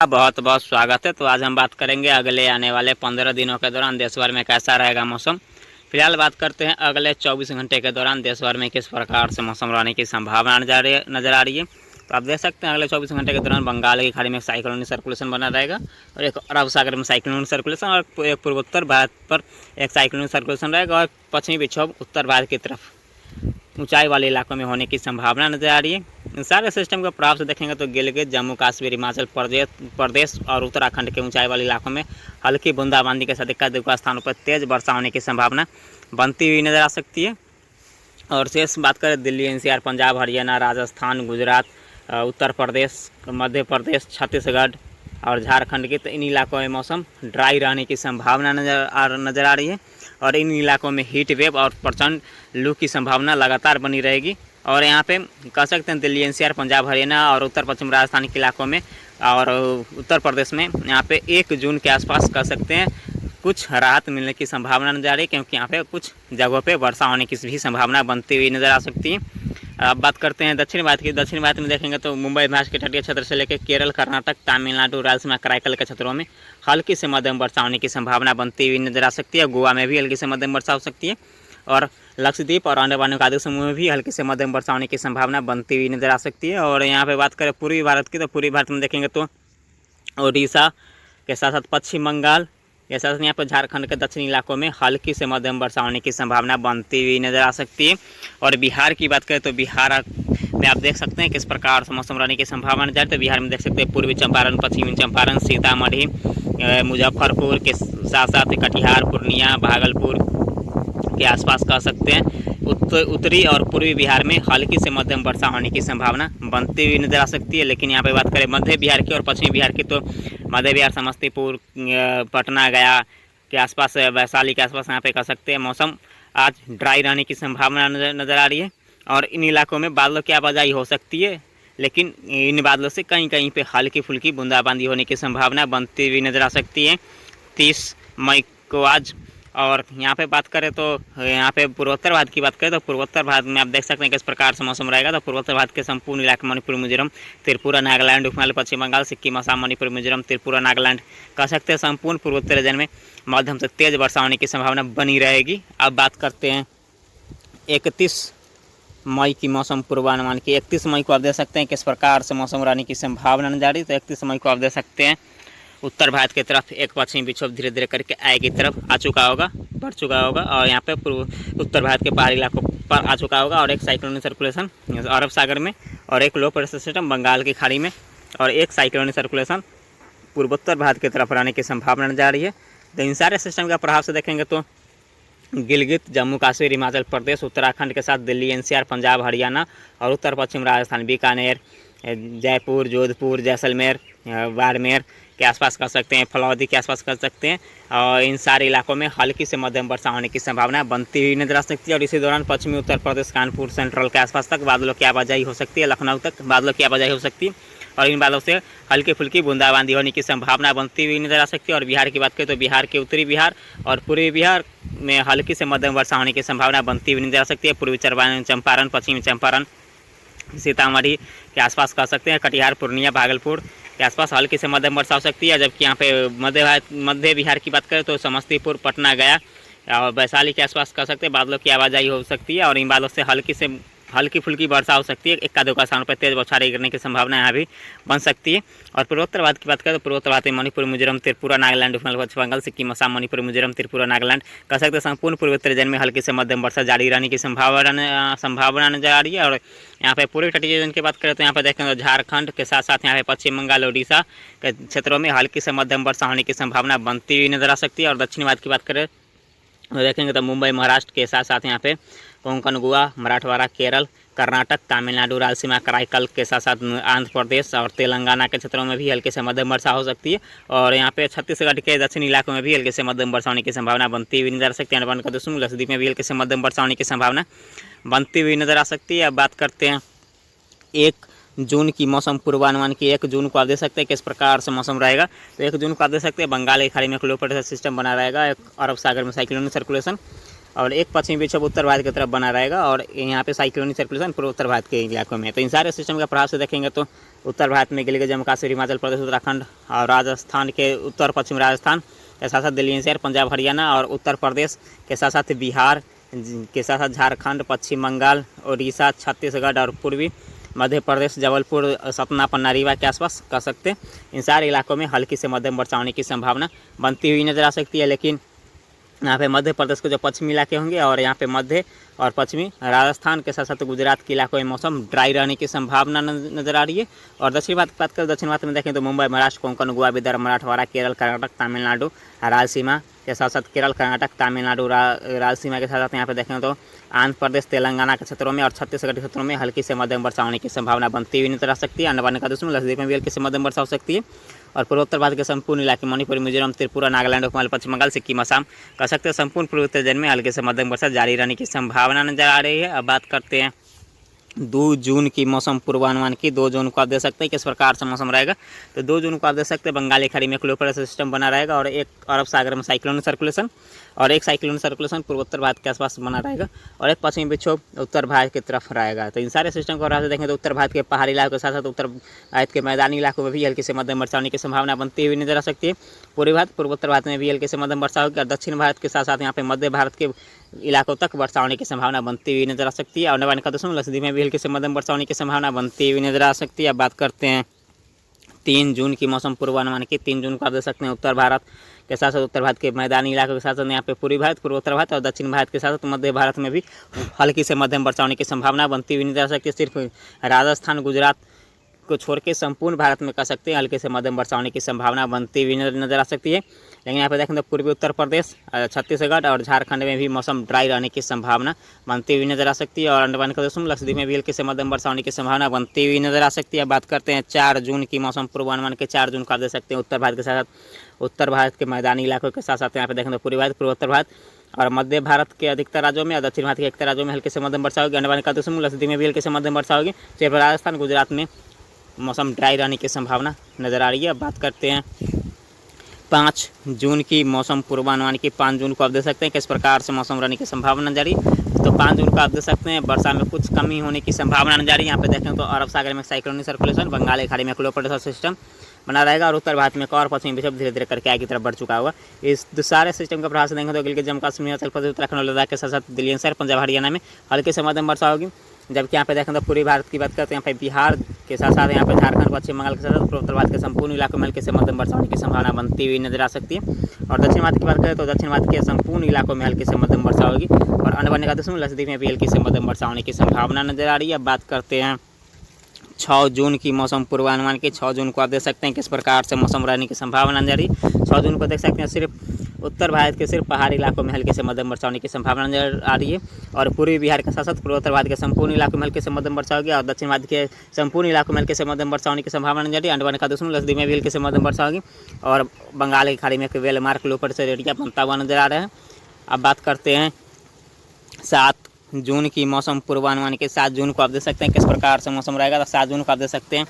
बहुत बहुत स्वागत है। तो आज हम बात करेंगे अगले आने वाले 15 दिनों के दौरान देश भर में कैसा रहेगा मौसम। फिलहाल बात करते हैं अगले 24 घंटे के दौरान देश भर में किस प्रकार से मौसम रहने की संभावना नज़र आ रही है। तो आप देख सकते हैं अगले 24 घंटे के दौरान बंगाल की खाड़ी में साइक्लोनिक सर्कुलेशन बना रहेगा और एक अरब सागर में साइक्लोनिक सर्कुलेशन और एक पूर्वोत्तर भारत पर एक साइक्लोनिक सर्कुलेशन रहेगा और पश्चिमी विक्षोभ उत्तर भारत की तरफ ऊंचाई वाले इलाकों में होने की संभावना नजर आ रही है। इन सारे सिस्टम के प्रभाव से देखेंगे तो गिलगित, जम्मू कश्मीर, हिमाचल प्रदेश और उत्तराखंड के ऊंचाई वाले इलाकों में हल्की बूंदाबांदी के साथ एकाधिक स्थानों पर तेज वर्षा होने की संभावना बनती हुई नजर आ सकती है। और शेष बात करें दिल्ली, एनसीआर, पंजाब, हरियाणा, राजस्थान, गुजरात, उत्तर प्रदेश, मध्य प्रदेश, छत्तीसगढ़ और झारखंड के, तो इन इलाकों में मौसम ड्राई रहने की संभावना नज़र आ रही है और इन इलाकों में हीट वेव और प्रचंड लू की संभावना लगातार बनी रहेगी। और यहाँ पे कह सकते हैं दिल्ली, एनसीआर, पंजाब, हरियाणा और उत्तर पश्चिम राजस्थान के इलाकों में और उत्तर प्रदेश में यहाँ पे 1 जून के आसपास कह सकते हैं कुछ राहत मिलने की संभावना नजर आ रही है, क्योंकि यहाँ पे कुछ जगहों पे वर्षा होने की भी संभावना बनती हुई नज़र आ सकती है। अब बात करते हैं दक्षिण भारत की। दक्षिण भारत में देखेंगे तो मुंबई, महाराष्ट्र के तटीय क्षेत्र से लेकर केरल, कर्नाटक, तमिलनाडु, राजस्थान, कराईकल के क्षेत्रों में हल्की से मध्यम वर्षा होने की संभावना बनती हुई नजर आ सकती है। गोवा में भी हल्की से मध्यम वर्षा हो सकती है और लक्षद्वीप और अंडमान निकोबार समूह में भी हल्की से मध्यम वर्षा होने की संभावना बनती हुई नजर आ सकती है। और यहाँ पे बात करें पूर्वी भारत की, तो पूर्वी भारत में देखेंगे तो उड़ीसा के साथ साथ पश्चिम बंगाल के साथ साथ यहाँ पर झारखंड के दक्षिणी इलाकों में हल्की से मध्यम वर्षा होने की संभावना बनती हुई नजर आ सकती है। और बिहार की बात करें तो बिहार में आप देख सकते हैं किस प्रकार से मौसम रहने की संभावना नजर। तो बिहार में देख सकते हैं पूर्वी चंपारण, पश्चिमी चंपारण, सीतामढ़ी, मुजफ्फरपुर के साथ साथ कटिहार, पूर्णिया, भागलपुर के आसपास कह सकते हैं उत्तरी और पूर्वी बिहार में हल्की से मध्यम वर्षा होने की संभावना बनती हुई नजर आ सकती है। लेकिन यहाँ पे बात करें मध्य बिहार की और पश्चिमी बिहार की, तो मध्य बिहार समस्तीपुर, पटना, गया के आसपास, वैशाली के आसपास यहाँ पे कह सकते हैं मौसम आज ड्राई रहने की संभावना नज़र आ रही है। और इन इलाकों में बादलों की आवाजाही हो सकती है, लेकिन इन बादलों से कहीं कहीं पे हल्की फुल्की बूंदाबांदी होने की संभावना बनती हुई नजर आ सकती है 30 मई को आज। और यहाँ पे बात करें तो यहाँ पे पूर्वोत्तर भारत की बात करें तो पूर्वोत्तर भारत में आप देख सकते हैं किस प्रकार से मौसम रहेगा। तो पूर्वोत्तर भारत के संपूर्ण इलाके मणिपुर, मिजोरम, त्रिपुरा, नागालैंड, हिमाचल, पश्चिम बंगाल, सिक्किम, असम, मणिपुर, मिजोरम, त्रिपुरा, नागालैंड कह सकते हैं संपूर्ण पूर्वोत्तर रीजन में मध्यम से तेज वर्षा होने की संभावना बनी रहेगी। अब बात करते हैं 31 मई की मौसम पूर्वानुमान की। 31 मई को आप देख सकते हैं किस प्रकार से मौसम रहने की संभावना नजर आ रही है। तो 31 मई को आप देख सकते हैं उत्तर भारत की तरफ एक पश्चिमी विक्षोभ धीरे धीरे करके आए की तरफ आ चुका होगा, बढ़ चुका होगा और यहाँ पे उत्तर भारत के पहाड़ी इलाकों पर आ चुका होगा। और एक साइक्लोनिक सर्कुलेशन अरब सागर में और एक लो प्रेशर सिस्टम बंगाल की खाड़ी में और एक साइक्लोनिक सर्कुलेशन पूर्वोत्तर भारत की तरफ रहने की संभावना नजर आ रही है। तो इन सारे सिस्टम का प्रभाव से देखेंगे तो गिलगित, जम्मू कश्मीर, हिमाचल प्रदेश, उत्तराखंड के साथ दिल्ली, एनसीआर, पंजाब, हरियाणा और उत्तर पश्चिम राजस्थान, बीकानेर, जयपुर, जोधपुर, जैसलमेर, बाड़मेर के आसपास कर सकते हैं, फलौदी के आसपास कर सकते हैं। और इन सारे इलाकों में हल्की से मध्यम वर्षा होने की संभावना बनती हुई नजर आ सकती है। और इसी दौरान पश्चिमी उत्तर प्रदेश, कानपुर, सेंट्रल के आसपास तक बादलों की आवाजाही हो सकती है, लखनऊ तक बादलों की आवाजाही हो सकती है और इन बादलों से हल्की फुल्की बूंदाबांदी होने की संभावना बनती हुई नजर आ सकती है। और बिहार की बात करें तो बिहार के उत्तरी बिहार और पूर्वी बिहार में हल्की से मध्यम वर्षा होने की संभावना बनती हुई नजर आ सकती है। पूर्वी चंपारण, पश्चिमी चंपारण, सीतामढ़ी के आसपास कह सकते हैं, कटिहार, पूर्णिया, भागलपुर के आसपास हल्की से मध्यम वर्षा हो सकती है। जबकि यहाँ पे मध्य बिहार की बात करें तो समस्तीपुर, पटना, गया और वैशाली के आसपास कह सकते हैं बादलों की आवाजाही हो सकती है और इन बादलों से हल्की फुल्की वर्षा हो सकती है। इक्का दुक्का स्थानों पर तेज बौछारें गिरने की संभावना यहाँ भी बन सकती है। और पूर्वोत्तर भारत की बात करें तो पूर्वोत्तर भारत में मणिपुर, मिजोरम, त्रिपुरा, नागालैंड, पश्चिम बंगाल, सिक्किम, असम, मणिपुर, मिजोरम, त्रिपुरा, नागालैंड कह सकते हैं संपूर्ण पूर्वोत्तर रीजन में हल्की से मध्यम वर्षा जारी रहने की संभावना नजर आ रही है। और यहाँ पे पूर्वी तटीय रीजन की बात करें तो यहाँ पर देखें तो झारखंड के साथ साथ यहाँ पे पश्चिम बंगाल, उड़ीसा के क्षेत्रों में हल्की से मध्यम वर्षा होने की संभावना बनती हुई नजर आ सकती है। और दक्षिण भारत की बात करें तो देखेंगे तो मुंबई, महाराष्ट्र के साथ साथ यहाँ पे कोंकण, गोवा, मराठवाड़ा, केरल, कर्नाटक, तमिलनाडु, रायलसीमा, कराईकल के साथ साथ आंध्र प्रदेश और तेलंगाना के क्षेत्रों में भी हल्के से मध्यम वर्षा हो सकती है। और यहाँ पे छत्तीसगढ़ के दक्षिणी इलाकों में भी हल्के से मध्यम वर्षा होने की संभावना बनती हुई नजर आ सकती है। अंडमान निकोबार, लक्षद्वीप में भी हल्के से मध्यम वर्षा होने की संभावना बनती हुई नजर आ सकती है। अब बात करते हैं 1 जून की मौसम पूर्वानुमान की। 1 जून को आप देख सकते हैं किस प्रकार से मौसम रहेगा। तो 1 जून को आप देख सकते हैं बंगाल की खाड़ी में एक लो प्रेशर सिस्टम बना रहेगा, एक अरब सागर में साइक्लोनिक सर्कुलेशन और एक पश्चिमी विक्षोभ उत्तर भारत की तरफ बना रहेगा और यहाँ पे साइक्लोनिक सर्कुलेशन पूर्व उत्तर भारत के इलाकों में। तो इन सारे सिस्टम के प्रभाव से देखेंगे तो उत्तर भारत में गिलगित जम्मू कश्मीर, हिमाचल प्रदेश, उत्तराखंड और राजस्थान के उत्तर पश्चिम राजस्थान के साथ साथ दिल्ली एनसीआर, पंजाब हरियाणा और उत्तर प्रदेश के साथ साथ बिहार के साथ साथ झारखंड, पश्चिम बंगाल, उड़ीसा, छत्तीसगढ़ और पूर्वी मध्य प्रदेश, जबलपुर, सतना, पन्ना, रीवा के आसपास कर सकते हैं। इन सारे इलाकों में हल्की से मध्यम वर्षा होने की संभावना बनती हुई नजर आ सकती है। लेकिन यहाँ पे मध्य प्रदेश के जो पश्चिमी इलाके होंगे और यहाँ पे मध्य और पश्चिमी राजस्थान के साथ साथ गुजरात के इलाकों में मौसम ड्राई रहने की संभावना नजर आ रही है। और दक्षिण भारत की बात करें, दक्षिण भारत में देखें तो मुंबई, महाराष्ट्र, कोंकण, गोवा, विदर्भ, मराठवाड़ा, केरल, कर्नाटक, तमिलनाडु, रायलसीमा के साथ साथ केरल, कर्नाटक, तमिलनाडु, रायलसीमा के साथ साथ यहाँ पे देखें तो आंध्र प्रदेश, तेलंगाना के क्षेत्रों में और छत्तीसगढ़ के क्षेत्रों में हल्की से मध्यम वर्षा होने की संभावना बनती हुई नजर आ सकती है। अंडमान निकोबार में लक्षद्वीप में भी हल्की से मध्यम वर्षा हो सकती है। और पूर्वोत्तर भारत के संपूर्ण इलाके मणिपुर, मिजोरम, त्रिपुरा, नागालैंड, पश्चिम बंगाल, सिक्किम, असम कह सकते हैं संपूर्ण पूर्वोत्तर जन में हल्के से मध्यम वर्षा जारी रहने की संभावना नजर आ रही है। अब बात करते हैं 2 जून की मौसम पूर्वानुमान की। 2 जून को आप दे सकते हैं किस प्रकार से मौसम रहेगा। तो 2 जून को आप दे सकते हैं बंगाली खाड़ी में लो प्रेशर सिस्टम बना रहेगा और एक अरब सागर में साइक्लोनिक सर्कुलेशन और एक साइक्लोनिक सर्कुलेशन पूर्वोत्तर भारत के आसपास बना रहेगा और एक पश्चिमी विक्षोभ उत्तर भारत की तरफ रहेगा। तो इन सारे सिस्टम को आप देखें तो उत्तर भारत के पहाड़ी इलाकों के साथ साथ उत्तर भारत के मैदानी इलाकों में भी हल्की से मध्यम वर्षा होने की संभावना बनती हुई नजर आ सकती है। पूर्वी भारत, पूर्वोत्तर भारत में भी हल्की से मध्यम वर्षा होगी और दक्षिण भारत के साथ साथ यहाँ पे मध्य भारत के इलाकों तक वर्षा होने की संभावना बनती हुई नजर आ सकती है। और अंडमान निकोबार लक्षद्वीप में भी हल्की से मध्यम वर्षा होने की संभावना बनती हुई नजर आ सकती है। अब बात करते हैं 3 जून की मौसम पूर्वानुमान की। 3 जून को आप देख सकते हैं उत्तर भारत के साथ साथ उत्तर भारत के मैदानी इलाकों के साथ साथ यहाँ पे पूर्वी भारत, पूर्वोत्तर भारत और दक्षिण भारत के साथ साथ मध्य भारत में भी हल्की से मध्यम वर्षा होने की संभावना बनती हुई नजर आ सकती है। सिर्फ राजस्थान, गुजरात को छोड़ के संपूर्ण भारत में कह सकते हैं हल्के से मध्यम वर्षा होने की संभावना बनती हुई नजर आ सकती है। लेकिन यहाँ पे देखें तो पूर्वी उत्तर प्रदेश, छत्तीसगढ़ और झारखंड में भी मौसम ड्राई रहने की संभावना बनती हुई नजर आ सकती है। और अंडमान निकोबार लक्षद्वीप में भी हल्के से मध्यम वर्षा होने की संभावना बनती हुई नजर आ सकती है। बात करते हैं 4 जून की मौसम पूर्वानुमान के। 4 जून को आप देख सकते हैं उत्तर भारत के साथ साथ उत्तर भारत के मैदानी इलाकों के साथ साथ यहाँ पे देखें तो पूर्वी भारत, पूर्वोत्तर भारत और मध्य भारत के अधिकतर राज्यों में और दक्षिण भारत के अधिकतर राज्यों में हल्के से मध्यम वर्षा होगी। अंडमान निकोबार लक्षद्वीप में भी हल्के से मध्यम वर्षा होगी। सिर्फ राजस्थान, गुजरात में मौसम ड्राई रहने की संभावना नज़र आ रही है। अब बात करते हैं 5 जून की मौसम पूर्वानुमान की। 5 जून को आप देख सकते हैं किस प्रकार से मौसम रहने की संभावना जारी। तो 5 जून को आप देख सकते हैं वर्षा में कुछ कमी होने की संभावना जारी। यहाँ पे देखें तो अरब सागर में साइक्लोनिक सर्कुलेशन, बंगाल की खाड़ी में लो प्रेशर सिस्टम बना रहेगा और उत्तर भारत में एक और पश्चिमी विक्षोभ धीरे धीरे करके आगे की तरफ बढ़ चुका होगा। इस सारे सिस्टम का प्रभाव से देखेंगे तो गिलगित जम्मू कश्मीर, हिमाचल प्रदेश, उत्तराखंड और लद्दाख के साथ साथ दिल्ली एनसीआर, पंजाब हरियाणा में हल्के से मध्यम वर्षा होगी। जबकि यहाँ पे देखें तो पूर्वी भारत की बात करते हैं यहाँ पे बिहार के साथ साथ यहाँ पे झारखंड, पश्चिम बंगाल के साथ साथ उत्तर भारत के संपूर्ण इलाकों में हल्के से मध्यम वर्षा होने की संभावना बनती हुई नजर आ सकती है। और दक्षिण भारत की बात करें तो दक्षिण भारत के संपूर्ण इलाकों में हल्की से मध्यम वर्षा होगी और अंडमान निकोबार लक्षद्वीप में भी हल्की से मध्यम वर्षा होने की संभावना नजर आ रही है। अब बात करते हैं 6 जून की मौसम पूर्वानुमान की। 6 जून को आप देख सकते हैं किस प्रकार से मौसम रहने की संभावना नजर आ रही है। 6 जून को देख सकते हैं सिर्फ उत्तर भारत के सिर्फ पहाड़ी इलाकों में हल्के से मध्यम वर्षा होने की संभावना नजर आ रही है और पूर्वी बिहार के साथ साथ पूर्वोत्तर भारत के संपूर्ण इलाकों में हल्के से मध्यम वर्षा होगी और दक्षिण भारत के संपूर्ण इलाकों में हल्के से मध्यम वर्षा होने की संभावना नजर आ रही है। अंडमान निकोबार लक्षद्वीप में भी हल्के से मध्यम वर्षा होगी और बंगाल की खाड़ी में वेलमार्क लो प्रेशर एरिया बनता हुआ नजर आ रहा है। अब बात करते हैं 7 जून की मौसम पूर्वानुमान के। 7 जून को आप देख सकते हैं किस प्रकार से मौसम रहेगा। तो 7 जून को आप देख सकते हैं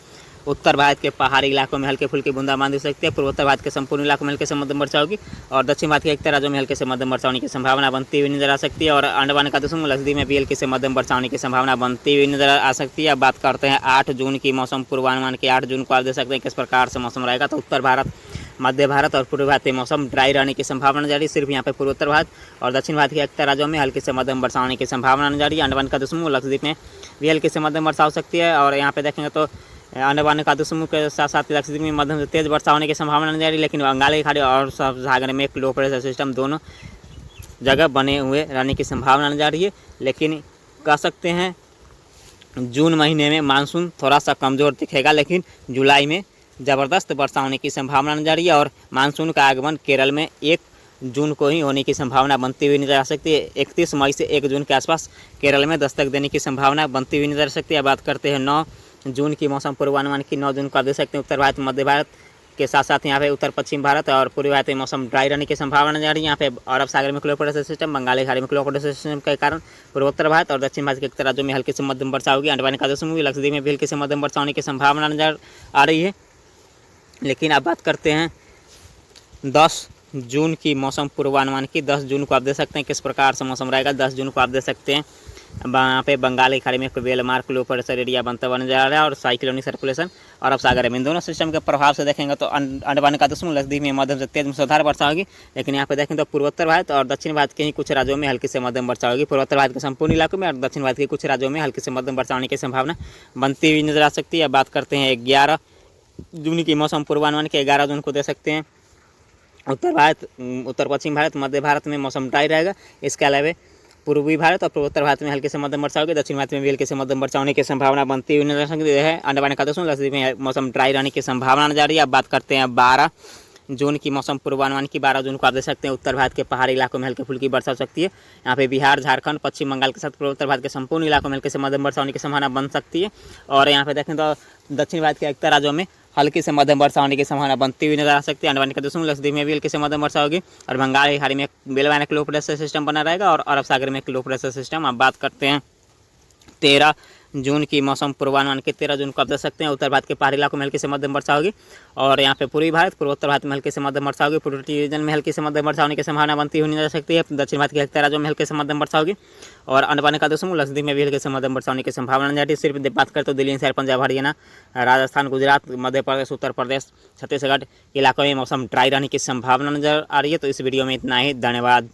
उत्तर भारत के पहाड़ी इलाकों में हल्के फुल्के बूंदाबांदी हो सकती है। पूर्वोत्तर भारत के संपूर्ण इलाकों में हल्के से मध्यम वर्षा होगी और दक्षिण भारत के एक राज्यों में हल्के से मध्यम वर्षा होने की संभावना बनती हुई नजर आ सकती है। और अंडमान निकोबार लक्षद्वीप में भी हल्के से मध्यम वर्षा होने की संभावना बनती हुई नजर आ सकती है। अब बात करते हैं 8 जून की मौसम पूर्वानुमान की। 8 जून को आप देख सकते हैं किस प्रकार से मौसम रहेगा। तो उत्तर भारत, मध्य भारत और पूर्वी भारत में मौसम ड्राई रहने की संभावना जारी। सिर्फ यहाँ पे पूर्वोत्तर भारत और दक्षिण भारत के अधिकतर राज्यों में हल्के से मध्यम वर्षा होने की संभावना जारी। अंडमान निकोबार लक्षद्वीप में भी हल्के से मध्यम वर्षा हो सकती है और यहाँ पे देखेंगे तो अंडमान निकोबार के साथ साथ लक्षद्वीप में मध्यम से तेज वर्षा होने की संभावना जारी। लेकिन बंगाल की खाड़ी और सागर में एक लो प्रेशर सिस्टम दोनों जगह बने हुए रहने की संभावना जारी है। लेकिन कह सकते हैं जून महीने में मानसून थोड़ा सा कमज़ोर दिखेगा, लेकिन जुलाई में ज़बरदस्त वर्षा होने की संभावना जारी है और मानसून का आगमन केरल में 1 जून को ही होने की संभावना बनती हुई नजर आ सकती है। 31 मई से 1 जून के आसपास केरल में दस्तक देने की संभावना बनती हुई नजर आ सकती है। बात करते हैं 9 जून की मौसम पूर्वानुमान की। 9 जून को आप देख सकते हैं उत्तर भारत, मध्य भारत के साथ साथ यहाँ पे उत्तर पश्चिम भारत और पूर्वी भारत में मौसम ड्राई रहने की संभावना जा रही है। यहाँ पे अरब सागर में लो प्रेशर सिस्टम, बंगाल की खाड़ी में लो प्रेशर सिस्टम के कारण पूर्वोत्तर भारत और दक्षिण भारत के एक राज्यों में हल्की से मध्यम वर्षा होगी। अंडमान निकोबार में भी, लक्षद्वीप में भी हल्की से मध्यम वर्षा होने की संभावना नजर आ रही है। लेकिन अब बात करते हैं 10 जून की मौसम पूर्वानुमान की 10 जून को आप देख सकते हैं किस प्रकार से मौसम रहेगा। 10 जून को आप देख सकते हैं यहाँ पे बंगाल की खाड़ी में वेलमार्क लो प्रेशर एरिया बनता बन जा रहा है और साइक्लोनिक सर्कुलेशन और अरब सागर में इन दोनों सिस्टम के प्रभाव से देखेंगे तो अंडमान का लक्षद्वीप में मध्यम से तेज मूसलाधार वर्षा होगी। लेकिन यहाँ पे देखें तो पूर्वोत्तर भारत और दक्षिण भारत के ही कुछ राज्यों में हल्की से मध्यम वर्षा होगी। पूर्वोत्तर भारत के संपूर्ण इलाकों में और दक्षिण भारत के कुछ राज्यों में हल्की से मध्यम वर्षा होने की संभावना बनती हुई नजर आ सकती है। बात करते हैं 11 जून की मौसम पूर्वानुमान के। 11 जून को दे सकते हैं उत्तर भारत, उत्तर पश्चिम भारत, मध्य भारत में मौसम ड्राई रहेगा। इसके अलावा पूर्वी भारत और पूर्वोत्तर भारत में हल्के से मध्यम वर्षा होगी। दक्षिण भारत में भी हल्के से मध्यम वर्षा होने की संभावना बनती हुई नजर आ सकती है। अंडमान निकोबार लक्षद्वीप में मौसम ड्राई रहने की संभावना नजर आ रही है। अब बात करते हैं 12 जून की मौसम पूर्वानुमान की। 12 जून को आप देख सकते हैं उत्तर भारत के पहाड़ी इलाकों में हल्की फुल्की वर्षा हो सकती है। यहाँ पे बिहार, झारखंड, पश्चिम बंगाल के साथ पूर्वोत्तर भारत के संपूर्ण इलाकों में हल्के से मध्यम वर्षा होने की संभावना बन सकती है। और यहाँ पे देखें तो दक्षिण भारत के अधिकतर राज्यों में हल्की से मध्यम वर्षा होने की संभावना बनती हुई नजर आ सकती है। अंडमान निकोबार लक्षद्वीप में भी हल्की से मध्यम वर्षा होगी और बंगाल की खाड़ी में बेलवान लो प्रेशर सिस्टम बना रहेगा और अरब सागर में लो प्रेशर सिस्टम। अब बात करते हैं 13 जून की मौसम पूर्वानुमान के। 13 जून को आप देख सकते हैं उत्तर भारत के पहाड़ी इलाकों में हल्की से मध्यम वर्षा होगी और यहाँ पे पूर्वी भारत, पूर्वोत्तर भारत में हल्की से मध्यम वर्षा होगी। पूर्वी रीजन में हल्की से मध्यम वर्षा होने की संभावना बनती हुई नजर आ सकती है। दक्षिण भारत के अधिकतर राज्यों में हल्के से मध्यम वर्षा होगी और अंडमान निकोबार लक्षद्वीप में भी हल्के से मध्यम वर्षा होने की संभावना नजर आती है। सिर्फ बात करें तो दिल्ली, शहर, पंजाब, हरियाणा, राजस्थान, गुजरात, मध्य प्रदेश, उत्तर प्रदेश, छत्तीसगढ़ इलाकों में मौसम ड्राई रहने की संभावना नजर आ रही है। तो इस वीडियो में इतना ही। धन्यवाद।